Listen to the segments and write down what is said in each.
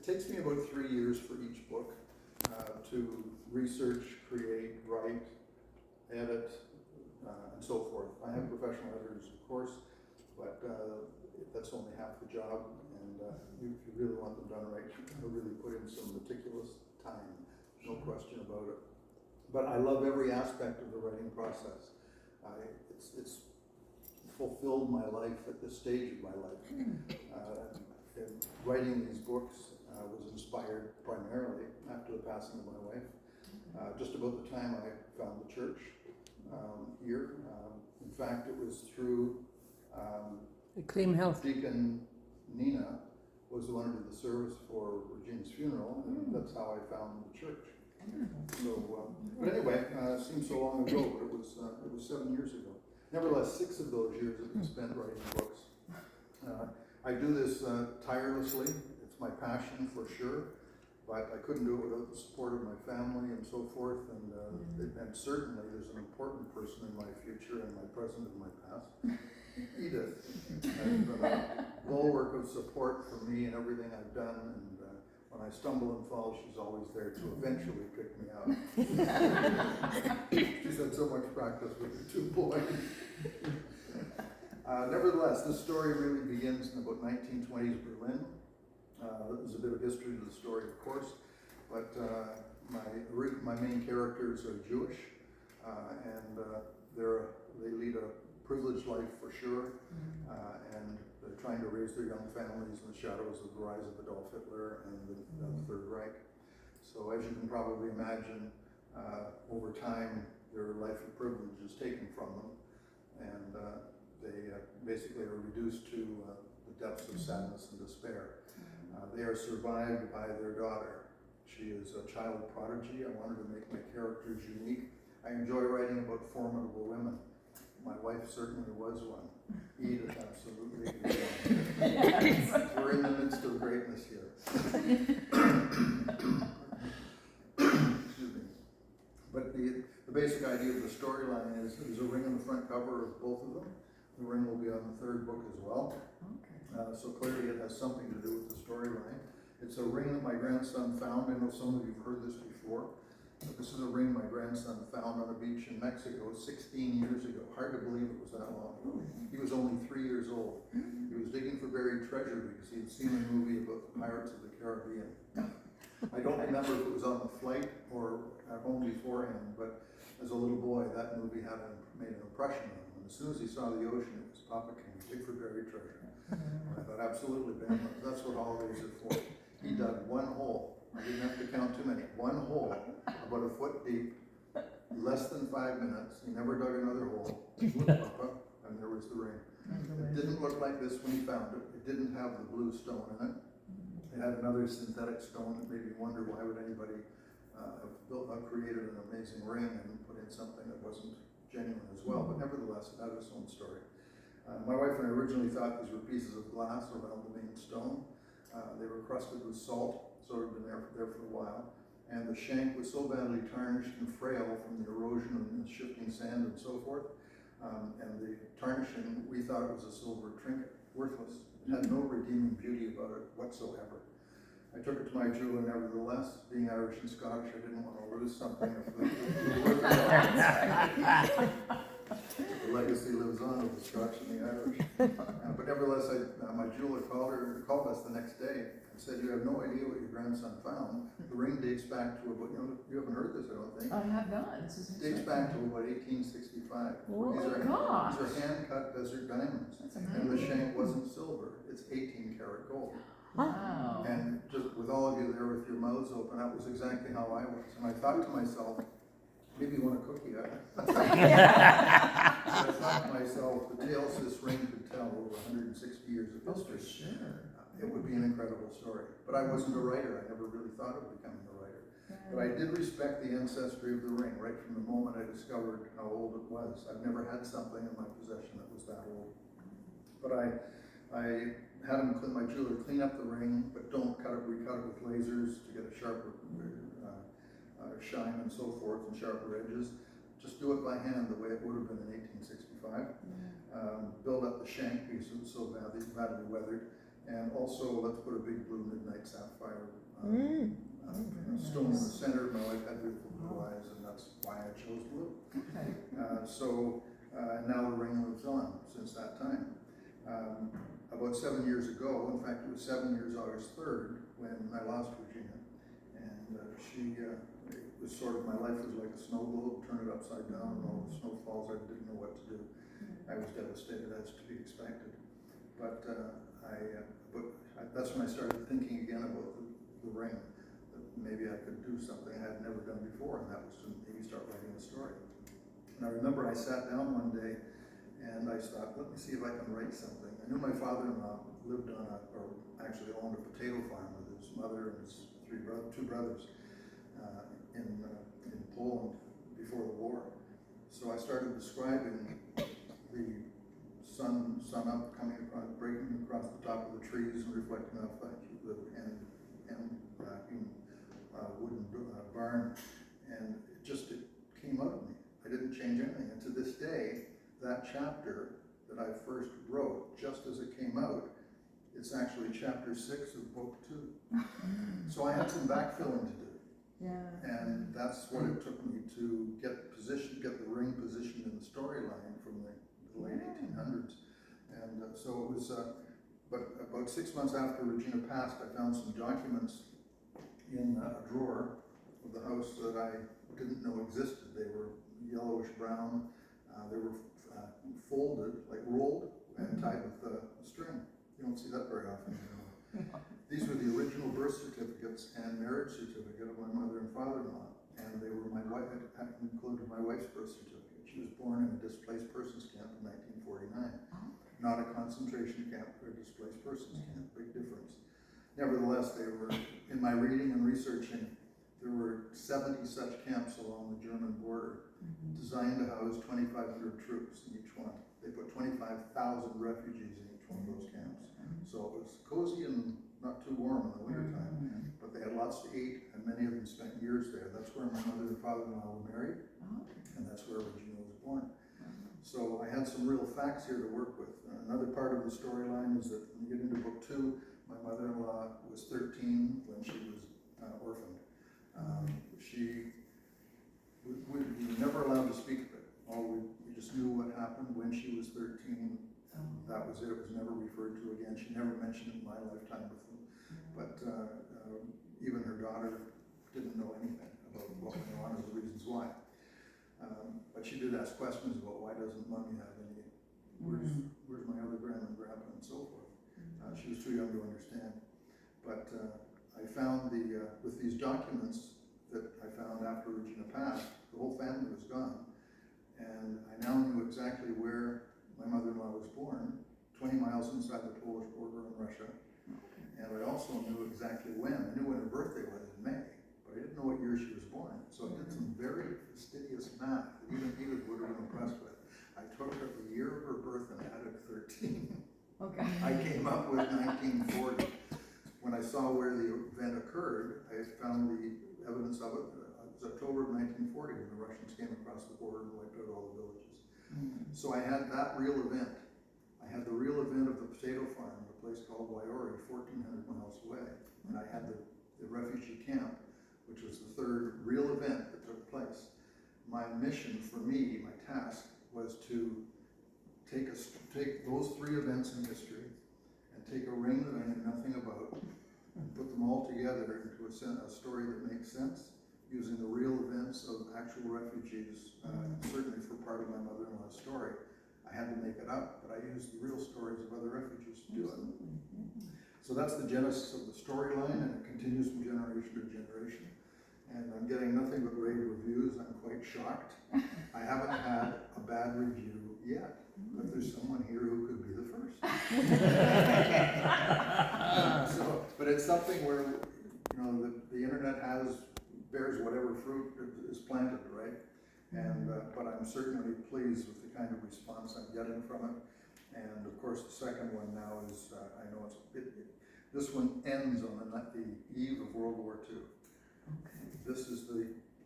It takes me about 3 years for each book to research, create, write, edit, and so forth. I have professional editors, of course, but that's only half the job, and if you really want them done right, you gotta really put in some meticulous time, no question about it. But I love every aspect of the writing process. It's fulfilled my life at this stage of my life. And writing these books was inspired primarily after the passing of my wife. Just about the time I found the church here. In fact, it was through Clean Health. Deacon Nina was the one who did the service for Regina's funeral, and that's how I found the church. So, but anyway, it seems so long ago, but it was 7 years ago. Nevertheless, 6 of those years have been spent writing books. I do this tirelessly. It's my passion for sure, but I couldn't do it without the support of my family and so forth. And certainly, there's an important person in my future and my present and my past. Edith has been a bulwark of support for me and everything I've done, and when I stumble and fall, she's always there to eventually pick me up. She's had so much practice with her 2 boys. Nevertheless, this story really begins in about 1920s Berlin. There's a bit of history to the story, of course, but my main characters are Jewish, and they lead a privileged life for sure, and they're trying to raise their young families in the shadows of the rise of Adolf Hitler and the Third Reich. So as you can probably imagine, over time their life of privilege is taken from them, and they basically are reduced to the depths of sadness and despair. They are survived by their daughter. She is a child prodigy. I wanted to make my characters unique. I enjoy writing about formidable women. My wife certainly was one. Edith absolutely is one. We're in the midst of greatness here. Excuse me. But the basic idea of the storyline is there's a ring on the front cover of both of them. The ring will be on the 3rd book as well. Okay. So clearly it has something to do with the storyline. It's a ring that my grandson found. I know some of you have heard this before. This is a ring my grandson found on a beach in Mexico 16 years ago. Hard to believe it was that long ago. He was only 3 years old. He was digging for buried treasure because he had seen a movie about the Pirates of the Caribbean. I don't remember if it was on the flight or at home beforehand, but as a little boy, that movie made an impression on him. And as soon as he saw the ocean, it was Papa King, dig for buried treasure. And I thought, absolutely, Ben, that's what holidays are for. He dug one hole. I didn't have to count too many. One hole, about a foot deep, less than 5 minutes. He never dug another hole. Look, Papa, and there was the ring. It didn't look like this when he found it. It didn't have the blue stone in it. It had another synthetic stone that made me wonder why would anybody have created an amazing ring and put in something that wasn't genuine as well. But nevertheless, it had its own story. My wife and I originally thought these were pieces of glass around the main stone. They were crusted with salt, so it had been there for a while. And the shank was so badly tarnished and frail from the erosion and the shifting sand and so forth. And the tarnishing, we thought it was a silver trinket, worthless. It had no redeeming beauty about it whatsoever. I took it to my jeweler nevertheless. Being Irish and Scottish, I didn't want to lose something of the legacy lives on of the Scotch and the Irish. But nevertheless, my jeweler called us the next day and said, "You have no idea what your grandson found. The ring dates back to about, you haven't heard this, I don't think. I have not. This is Dates back to about 1865. Oh These my are gosh. hand-cut desert diamonds. That's And amazing. the shank wasn't silver, it's 18 karat gold. Wow. And just with all of you there with your mouths open, that was exactly how I was. And I thought to myself, maybe you want a cookie, huh? I thought to myself, the tales this ring could tell over 160 years of history. Sure. It would be an incredible story. But I wasn't a writer. I never really thought of becoming a writer. But I did respect the ancestry of the ring right from the moment I discovered how old it was. I've never had something in my possession that was that old. But I had my jeweler clean up the ring, but don't recut it with lasers to get a sharper shine and so forth and sharper edges. Just do it by hand the way it would have been in 1865. Build up the shank piece that was so badly weathered. And also, let's put a big blue midnight sapphire Stone in the center. My wife had beautiful blue eyes, and that's why I chose blue. Okay. And now the ring lives on since that time. About 7 years ago, in fact, it was 7 years August 3rd when I lost Regina, and it was sort of, my life was like a snow globe, turn it upside down, and all the snow falls, I didn't know what to do. I was devastated, as to be expected. But that's when I started thinking again about the ring, that maybe I could do something I had never done before, and that was to maybe start writing a story. And I remember I sat down one day and I thought, let me see if I can write something. I knew my father-in-law lived on or actually owned a potato farm with his mother and his two brothers in Poland before the war. So I started describing the sun up, coming across, breaking across the top of the trees and reflecting off the wooden barn, and it came out of me. I didn't change anything, and to this day, that chapter that I first wrote, just as it came out, it's actually chapter 6 of book 2. So I had some backfilling to do. Yeah. And that's what it took me to get the ring positioned in the storyline from the late 1800s. And so it was, but about 6 months after Regina passed, I found some documents in a drawer of the house that I didn't know existed. They were yellowish brown. They were folded, like rolled, and tied with a string. You don't see that very often anymore. These were the original birth certificates and marriage certificate of my mother and father-in-law, and they were my wife, included my wife's birth certificate. She was born in a displaced persons camp in 1949. Not a concentration camp, or a displaced persons camp, big difference. Nevertheless, they were, in my reading and researching, there were 70 such camps along the German border, designed to house 2,500 troops in each one. They put 25,000 refugees in each one of those camps. So it was cozy and not too warm in the wintertime, but they had lots to eat, and many of them spent years there. That's where my mother and father-in-law were married, and that's where Regina was born. So I had some real facts here to work with. Another part of the storyline is that when you get into book 2, my mother-in-law was 13 when she was orphaned. We were never allowed to speak of it. We just knew what happened when she was 13. That was it. It was never referred to again. She never mentioned it in my lifetime with them. But even her daughter didn't know anything about what went on or the reasons why. But she did ask questions about why doesn't mommy have any, where's my other grandma and grandpa and so forth. She was too young to understand. But I found with these documents that I found after Regina passed, the whole family was gone. And I now knew exactly where my mother-in-law was born, 20 miles inside the Polish border in Russia. And I also knew exactly when. I knew when her birthday was in May, but I didn't know what year she was born. So I did some very fastidious math that even Edith would have been impressed with. I took the year of her birth and added 13. Okay. I came up with 1940. When I saw where the event occurred, I found the evidence of it. It was October of 1940 when the Russians came across the border and wiped out all the villages. So I had that real event. I had the real event of the potato farm, a place called Wyori, 1,400 miles away. And I had the refugee camp, which was the third real event that took place. My mission for me, my task, was to take those 3 events in history and take a ring that I knew nothing about and put them all together into a story that makes sense, using the real events of actual refugees, certainly for part of my mother-in-law's story. I had to make it up, but I used the real stories of other refugees to do it. So that's the genesis of the storyline, and it continues from generation to generation. And I'm getting nothing but rave reviews. I'm quite shocked. I haven't had a bad review yet, but there's someone here who could be the first. But it's something where, the internet bears whatever fruit is planted, right? And but I'm certainly pleased with the kind of response I'm getting from it. And of course, the second one now is, I know this one ends on the eve of World War II. Okay. This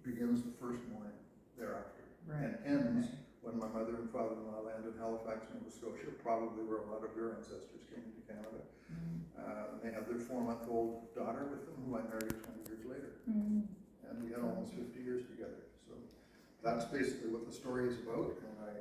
begins the first morning thereafter, Right. and ends when my mother and father-in-law landed in Halifax, Nova Scotia, probably where a lot of your ancestors came into Canada. They had their 4-month-old daughter with them, who I married 20 years later. And we had almost 50 years together. So that's basically what the story is about, and I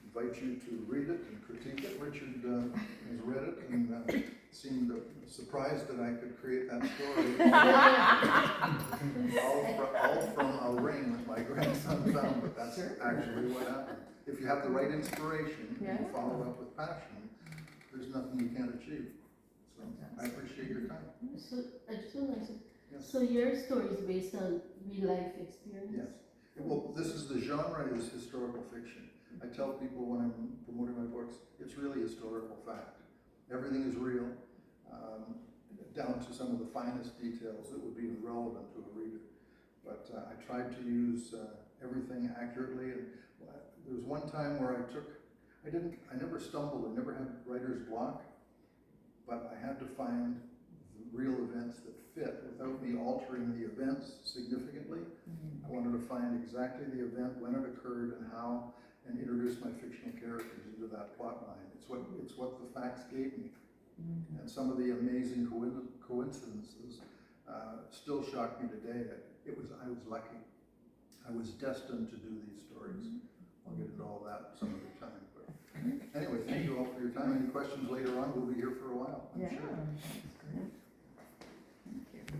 invite you to read it and critique it. Richard has read it and seemed surprised that I could create that story. all from a ring that my grandson found, but that's actually what happened. If you have the right inspiration and you follow up with passion, there's nothing you can't achieve. So I appreciate your time. So I just want to ask, Yes. so your story is based on real life experience? Yes. Well, this is the genre is historical fiction. I tell people when I'm promoting my books, it's really historical fact. Everything is real, down to some of the finest details that would be relevant to a reader. But I tried to use everything accurately. And there was one time where I never stumbled, I never had writer's block, but I had to find the real events that fit without me altering the events significantly. I wanted to find exactly the event, when it occurred, and how, and introduce my fictional characters into that plot line. It's what the facts gave me. And some of the amazing coincidences still shock me today. I was lucky. I was destined to do these stories. I'll get into all that some other time. But anyway, thank you all for your time. Any questions later on? We'll be here for a while, I'm sure.